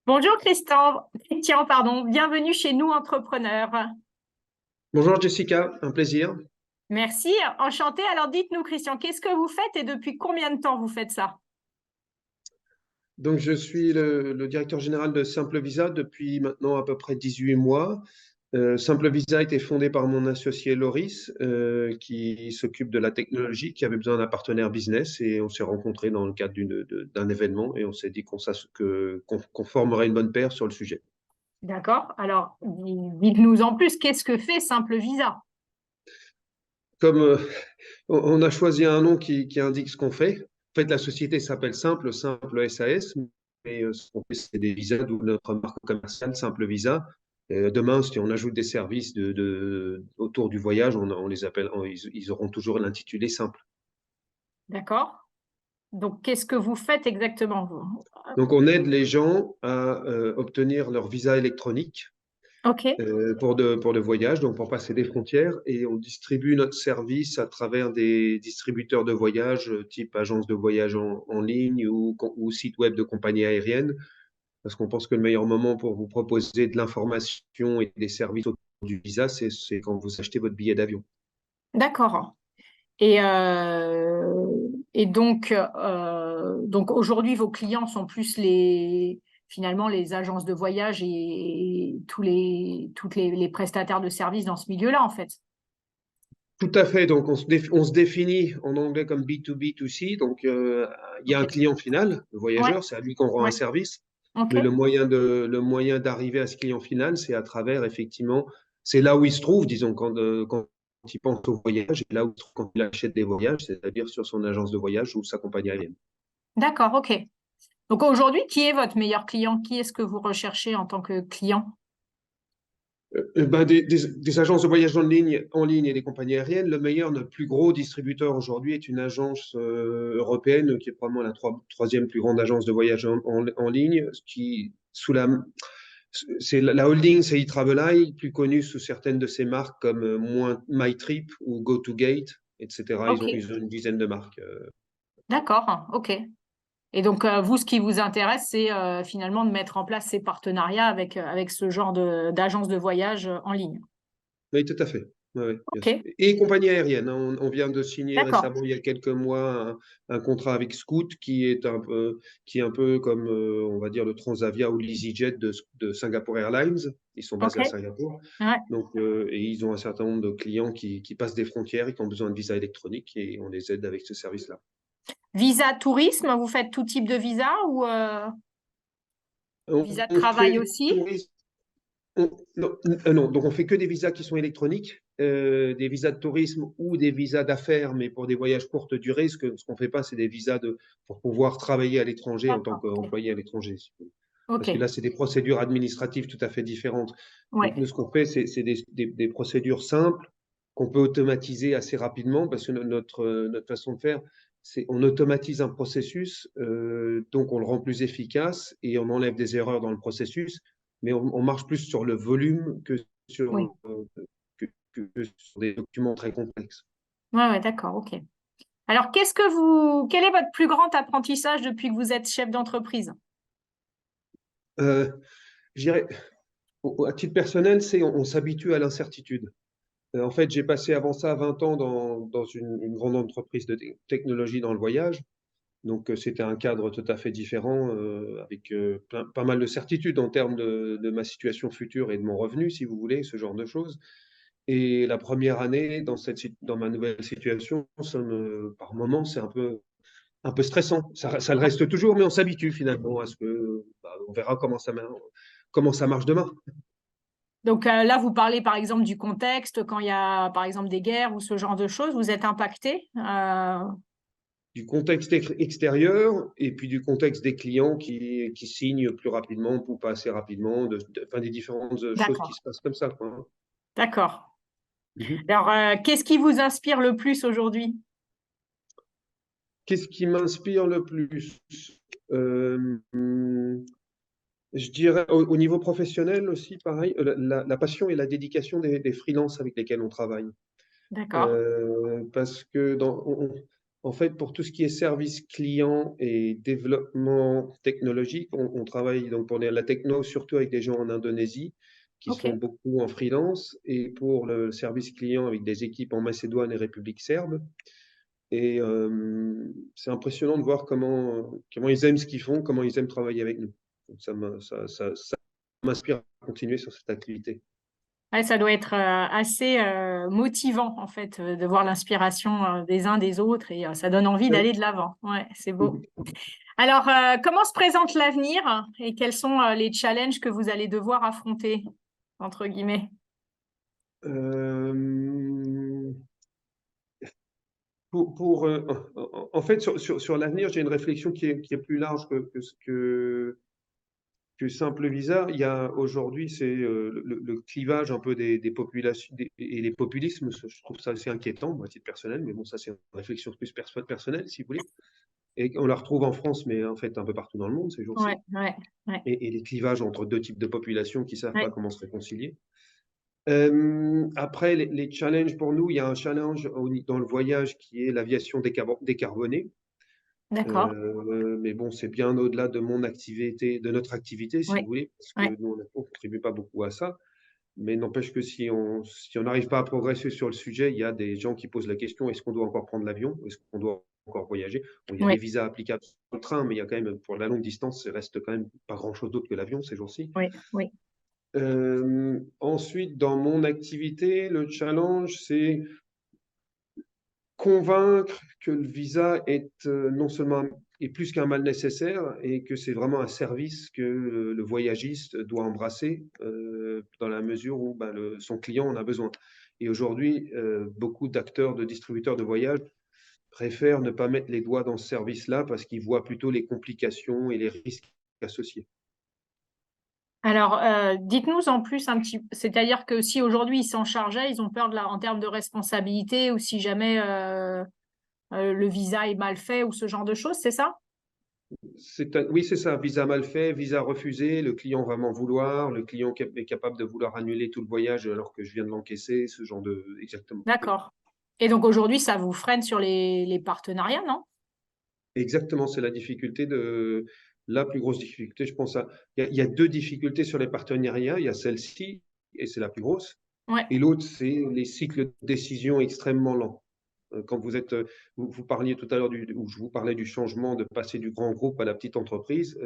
Bonjour Christian, pardon, bienvenue chez nous entrepreneurs. Bonjour Jessica, un plaisir. Merci, enchanté. Alors dites-nous Christian, qu'est-ce que vous faites et depuis combien de temps vous faites ça? Donc, je suis le directeur général de Simple Visa depuis maintenant à peu près 18 mois. Simple Visa a été fondé par mon associé Loris, qui s'occupe de la technologie, qui avait besoin d'un partenaire business et on s'est rencontrés dans le cadre d'un événement et on s'est dit qu'on formerait une bonne paire sur le sujet. D'accord. Alors dites-nous en plus, qu'est-ce que fait Simple Visa? Comme on a choisi un nom qui indique ce qu'on fait. En fait, la société s'appelle Simple SAS, mais ce qu'on fait, c'est des visas, d'où notre marque commerciale Simple Visa. Demain, si on ajoute des services autour du voyage, on les appelle, ils auront toujours l'intitulé Simple. D'accord. Donc qu'est-ce que vous faites exactement vous? Donc, on aide les gens à obtenir leur visa électronique Ok. pour le voyage, donc pour passer des frontières, et on distribue notre service à travers des distributeurs de voyage, type agence de voyage en ligne ou site web de compagnie aérienne, parce qu'on pense que le meilleur moment pour vous proposer de l'information et des services autour du visa, c'est quand vous achetez votre billet d'avion. D'accord. Et donc aujourd'hui, vos clients sont plus finalement les agences de voyage et toutes les prestataires de services dans ce milieu-là, en fait. Tout à fait. Donc, on se définit en anglais comme B2B2C. Donc, il y a Ok. un client final, le Ouais, voyageur, c'est à lui qu'on rend un ouais. service. Ok. Mais le moyen d'arriver à ce client final, c'est à travers, effectivement, c'est là où il se trouve, disons, quand il pense au voyage, et là où il se trouve quand il achète des voyages, c'est-à-dire sur son agence de voyage ou sa compagnie aérienne. D'accord, ok. Donc aujourd'hui, qui est votre meilleur client? Qui est-ce que vous recherchez en tant que client? Ben, des agences de voyage en ligne et des compagnies aériennes, le meilleur, notre plus gros distributeur aujourd'hui est une agence européenne qui est probablement la troisième plus grande agence de voyage en ligne, qui sous la holding, c'est eTraveleye, plus connue sous certaines de ses marques comme MyTrip ou GoToGate, etc. Ok, Ils ont une dizaine de marques. d'accord, ok. Et donc vous, ce qui vous intéresse, c'est finalement de mettre en place ces partenariats avec ce genre d'agence de voyage en ligne. Oui, tout à fait. Ouais, ouais, bien Ok, sûr. Et compagnie aérienne, hein. On vient de signer d'accord. récemment, il y a quelques mois, un contrat avec Scoot qui est un peu comme, on va dire, le Transavia ou l'EasyJet de Singapore Airlines. Ils sont Ok, basés à Singapour. ouais. Donc, et ils ont un certain nombre de clients qui passent des frontières et qui ont besoin de visa électronique et on les aide avec ce service-là. Visa tourisme, vous faites tout type de visa ou On, visa de on travail fait du aussi? tourisme. Non, non, donc on fait que des visas qui sont électroniques, des visas de tourisme ou des visas d'affaires, mais pour des voyages courte durée. Ce qu'on fait pas, c'est des visas pour pouvoir travailler à l'étranger en tant D'accord, ok. qu'employé à l'étranger. Ok, Parce que là, c'est des procédures administratives tout à fait différentes. Donc ouais. nous, ce qu'on fait, c'est des procédures simples qu'on peut automatiser assez rapidement, parce que notre façon de faire, c'est on automatise un processus, donc on le rend plus efficace et on enlève des erreurs dans le processus, mais on marche plus sur le volume Oui. que sur des documents très complexes. Ouais, ouais, d'accord, ok. Alors, quel est votre plus grand apprentissage depuis que vous êtes chef d'entreprise? Euh, je dirais, à titre personnel, on s'habitue à l'incertitude. En fait, j'ai passé avant ça 20 ans dans une grande entreprise de technologie dans le voyage. Donc, c'était un cadre tout à fait différent, avec pas mal de certitudes en termes de ma situation future et de mon revenu, si vous voulez, ce genre de choses. Et la première année, dans ma nouvelle situation, par moments, c'est un peu stressant. Ça le reste toujours, mais on s'habitue finalement à ce que, bah, on verra comment ça marche demain. Donc là, vous parlez par exemple du contexte, quand il y a par exemple des guerres ou ce genre de choses, vous êtes impacté? Du contexte extérieur et puis du contexte des clients qui signent plus rapidement ou pas assez rapidement, enfin, des différentes choses qui D'accord, se passent comme ça, quoi, hein. d'accord. Mhm. Alors, qu'est-ce qui vous inspire le plus aujourd'hui? Qu'est-ce qui m'inspire le plus? Euh, hum, je dirais au niveau professionnel aussi, pareil, la passion et la dédication des freelances avec lesquels on travaille. D'accord. Parce que En fait, pour tout ce qui est service client et développement technologique, on travaille donc pour la techno, surtout avec des gens en Indonésie qui Ok. sont beaucoup en freelance, et pour le service client avec des équipes en Macédoine et République serbe. Et c'est impressionnant de voir comment ils aiment ce qu'ils font, comment ils aiment travailler avec nous. Donc ça m'inspire à continuer sur cette activité. Ouais, ça doit être assez motivant, en fait, de voir l'inspiration des uns des autres et ça donne envie d'aller Oui. de l'avant. Ouais, c'est beau. Alors, comment se présente l'avenir et quels sont les challenges que vous allez devoir affronter, entre guillemets? Euh, en fait, sur l'avenir, j'ai une réflexion qui est plus large que simple visa. Il y a aujourd'hui, c'est le clivage un peu des populations et les populismes. Je trouve ça assez inquiétant, moi, à titre personnel, mais bon, ça, c'est une réflexion plus personnelle, si vous voulez. Et on la retrouve en France, mais en fait un peu partout dans le monde ces Ouais, jours-ci. ouais, ouais, Et les clivages entre deux types de populations qui ne savent pas ouais. comment se réconcilier. Après, les challenges pour nous, il y a un challenge dans le voyage qui est l'aviation décarbonée. D'accord. Mais bon, c'est bien au-delà de mon activité, de notre activité, si vous Ouais, voulez, parce ouais, que nous, on ne contribue pas beaucoup à ça. Mais n'empêche que si on n'arrive pas à progresser sur le sujet, il y a des gens qui posent la question, est-ce qu'on doit encore prendre l'avion? Est-ce qu'on doit encore voyager? Bon, il y a des ouais, visas applicables sur le train, mais il y a quand même, pour la longue distance, il reste quand même pas grand-chose d'autre que l'avion ces jours-ci. ouais, ouais. Ensuite, dans mon activité, le challenge, c'est convaincre que le visa est non seulement est plus qu'un mal nécessaire, et que c'est vraiment un service que le voyagiste doit embrasser dans la mesure où ben, son client en a besoin. Et aujourd'hui, beaucoup d'acteurs, de distributeurs de voyages préfèrent ne pas mettre les doigts dans ce service-là parce qu'ils voient plutôt les complications et les risques associés. Alors, dites-nous en plus un petit, c'est-à-dire que si aujourd'hui ils s'en chargeaient, ils ont peur en termes de responsabilité ou si jamais le visa est mal fait ou ce genre de choses, c'est ça? Oui, c'est ça, visa mal fait, visa refusé, le client va m'en vouloir, le client est capable de vouloir annuler tout le voyage alors que je viens de l'encaisser, ce genre de... Exactement. Oui. D'accord. Et donc aujourd'hui, ça vous freine sur les partenariats, non? Exactement, c'est la difficulté la plus grosse difficulté, je pense. Il y a deux difficultés sur les partenariats. Il y a celle-ci, et c'est la plus grosse. Ouais, Et l'autre, c'est les cycles de décision extrêmement lents. Quand vous parliez tout à l'heure, ou je vous parlais du changement de passer du grand groupe à la petite entreprise.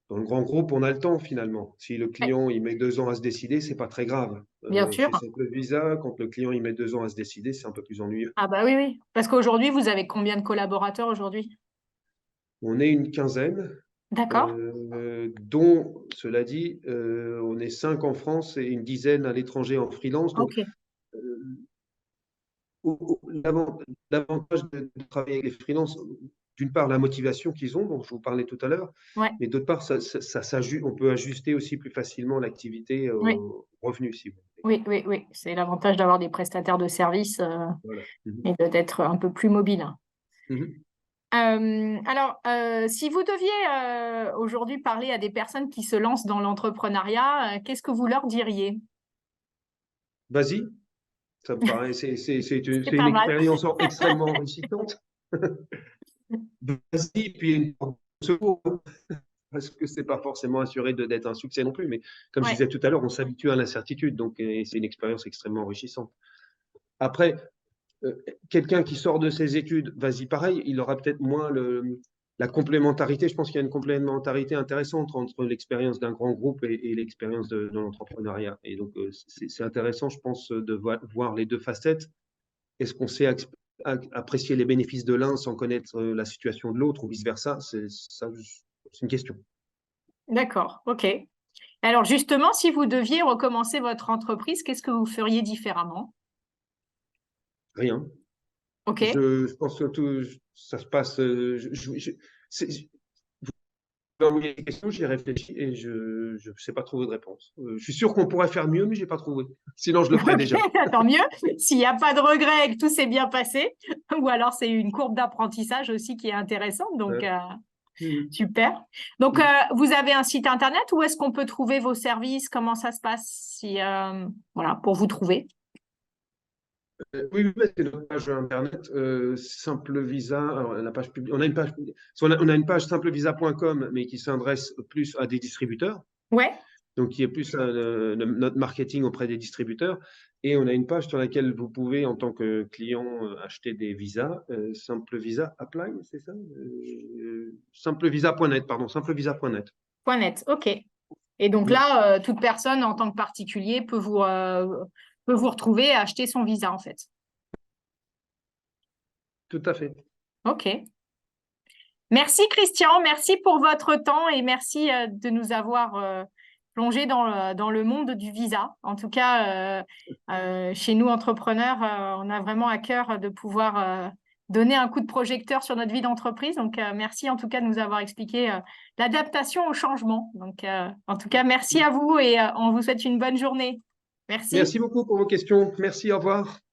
Dans le grand groupe, on a le temps finalement. Si le ouais, client il met 2 ans à se décider, c'est pas très grave. bien sûr. Chez Simple Visa, quand le client il met 2 ans à se décider, c'est un peu plus ennuyeux. Ah bah oui, oui. Parce qu'aujourd'hui, vous avez combien de collaborateurs aujourd'hui? On est une quinzaine, D'accord. dont, cela dit, on est 5 en France et une dizaine à l'étranger en freelance. Donc, Ok. euh, l'avantage de travailler avec les freelances, d'une part, la motivation qu'ils ont, dont je vous parlais tout à l'heure, Ouais, mais d'autre part, on peut ajuster aussi plus facilement l'activité oui, aux revenus, si vous voulez. oui, oui, oui. C'est l'avantage d'avoir des prestataires de services Voilà. Mhm. et d'être un peu plus mobile. Mhm. Alors, si vous deviez aujourd'hui parler à des personnes qui se lancent dans l'entrepreneuriat, qu'est-ce que vous leur diriez? Vas-y, ça me paraît, C'est c'est une pas mal. expérience extrêmement enrichissante. Vas-y, puis une porte de secours, parce que c'est pas forcément assuré d'être un succès non plus. Mais comme je Ouais, disais tout à l'heure, on s'habitue à l'incertitude, donc c'est une expérience extrêmement enrichissante. Après, quelqu'un qui sort de ses études, vas-y, pareil, il aura peut-être moins la complémentarité. Je pense qu'il y a une complémentarité intéressante entre l'expérience d'un grand groupe et l'expérience de l'entrepreneuriat. Et donc, c'est intéressant, je pense, de voir les deux facettes. Est-ce qu'on sait apprécier les bénéfices de l'un sans connaître la situation de l'autre, ou vice-versa? C'est une question. d'accord, ok. Alors justement, si vous deviez recommencer votre entreprise, qu'est-ce que vous feriez différemment? Rien. Ok, Je pense que tout, ça se passe. Vous m'avez posé des questions, j'y ai réfléchi et je ne sais pas trouver de réponse. Je suis sûr qu'on pourrait faire mieux, mais je n'ai pas trouvé. Sinon, je le ferais ok, déjà. tant mieux. S'il n'y a pas de regret et que tout s'est bien passé, ou alors c'est une courbe d'apprentissage aussi qui est intéressante, donc Ouais. Mhm. super. Donc Mhm. vous avez un site internet, où est-ce qu'on peut trouver vos services? Comment ça se passe si, voilà, pour vous trouver? Oui, oui, c'est notre page internet, Simple Visa. Alors, la page on a une page, on a une page simplevisa.com, mais qui s'adresse plus à des distributeurs, Ouais, donc qui est plus notre marketing auprès des distributeurs. Et on a une page sur laquelle vous pouvez, en tant que client, acheter des visas. Simple Visa Apply, c'est ça? Simplevisa.net, pardon, simplevisa.net. .net, ok. Et donc Oui, là, toute personne en tant que particulier peut vous retrouver et acheter son visa en fait. tout à fait. Ok. Merci Christian, merci pour votre temps et merci de nous avoir plongé dans le monde du visa. En tout cas, chez nous entrepreneurs, on a vraiment à cœur de pouvoir donner un coup de projecteur sur notre vie d'entreprise. Donc merci en tout cas de nous avoir expliqué l'adaptation au changement. Donc en tout cas, merci à vous et on vous souhaite une bonne journée. Merci. Merci beaucoup pour vos questions. Merci, au revoir.